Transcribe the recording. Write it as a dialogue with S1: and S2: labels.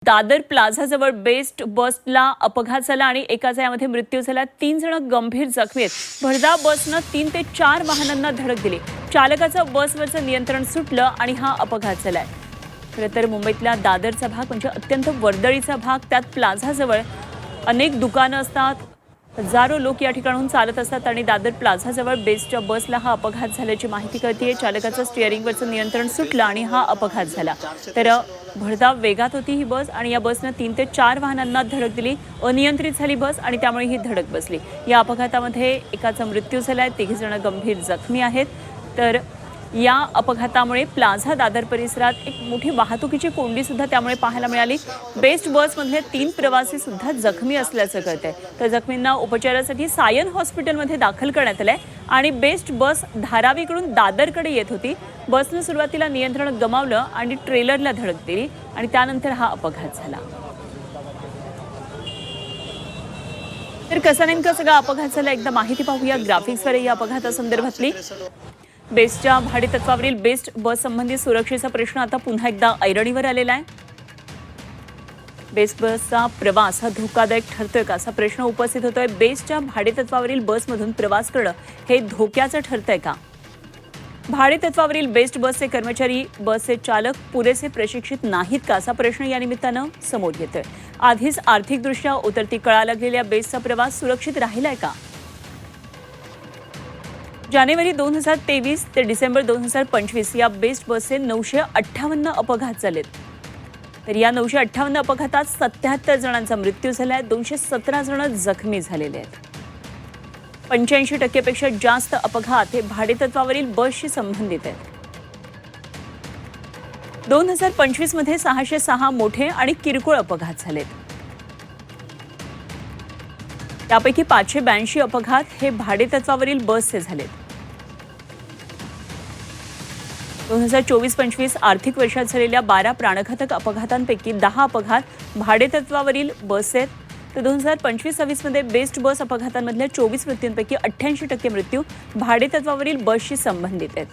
S1: Dadar प्लाझाजवळ best बसला अपघात झाला आणि एकाचा यामध्ये मृत्यू झाला। 3 जण गंभीर जखमी आहेत। भरधाव बसनं 3 ते 4 वाहनांना धडक दिली। चालकाचं बसवरचं नियंत्रण सुटलं आणि हा अपघात झालाय। खरं तर मुंबईतला दादरचा भाग म्हणजे अत्यंत वर्दळीचा भाग, त्यात प्लाझाजवळ अनेक दुकानं असतात, हजारो लोक या ठिकाणाहून चालत असतात आणि दादर प्लाझाजवळ बेस्टच्या बसला हा अपघात झाल्याची माहिती कळतेय। चालकाचं स्टीअरिंगवरचं नियंत्रण सुटलं आणि हा अपघात झाला। तर भरधाव वेगात होती ही बस आणि या बसनं 3 ते 4 वाहनांना धडक दिली। अनियंत्रित झाली बस आणि त्यामुळे ही धडक बसली। या अपघातामध्ये एकाचा मृत्यू झालाय, 3 जण गंभीर जखमी आहेत। तर या अपघातामुळे प्लाझा दादर परिसरात एक मोठी वाहतुकीची कोंडी सुद्धा त्यामुळे पाहायला मिळाली। बेस्ट बसमधले 3 प्रवासी सुद्धा जखमी असल्याचं कळतंय। तर जखमींना उपचारासाठी सायन हॉस्पिटलमध्ये दाखल करण्यात आलंय आणि बेस्ट बस धारावीकडून दादरकडे येत होती। बसनं सुरुवातीला नियंत्रण गमावलं आणि ट्रेलरला धडक दिली आणि त्यानंतर हा अपघात झाला। तर कसा नेमका सगळा अपघात झाला एकदा माहिती पाहूया ग्राफिक्सवर या अपघातासंदर्भातली। बेस्टच्या भाडेतत्वावरील बेस्ट बस संबंधी सुरक्षेचा प्रश्न आता पुन्हा एकदा ऐरणीवर आलेला आहे। बेस्ट बसचा प्रवास हा धोकादायक ठरतोय का असा प्रश्न उपस्थित होतोय। बेस्टच्या भाडेतत्वावरील बसमधून प्रवास करणं हे धोक्याचं ठरतंय का? भाडेतत्वावरील बेस्ट बसचे कर्मचारी, बसचे चालक पुरेसे प्रशिक्षित नाहीत का असा प्रश्न या निमित्तानं समोर येतोय। आधीच आर्थिकदृष्ट्या उतरती कळा लागलेल्या बेस्टचा प्रवास सुरक्षित राहिलाय का? जानेवारी 2023 ते डिसेंबर 2025 या बेस्ट बसचे 958 अपघात झालेत। तर या 958 अपघातात 77 जणांचा मृत्यू झालाय, 217 जण जखमी झालेले आहेत। 85% पेक्षा जास्त अपघात हे भाडेतत्वावरील बसशी संबंधित आहेत। 2025 मध्ये 606 मोठे आणि किरकोळ अपघात झालेत। त्यापैकी 582 अपघात हे भाडेतत्वावरील बसचे झालेत। 2024-25 आर्थिक वर्षात झालेल्या 12 प्राणघातक अपघातांपैकी 10 अपघात भाडेतत्वावरील बस आहेत। तर 2025-26 मध्ये बेस्ट बस अपघातांमधल्या 24 मृत्यूंपैकी 88% मृत्यू भाडेतत्वावरील बसशी संबंधित आहेत।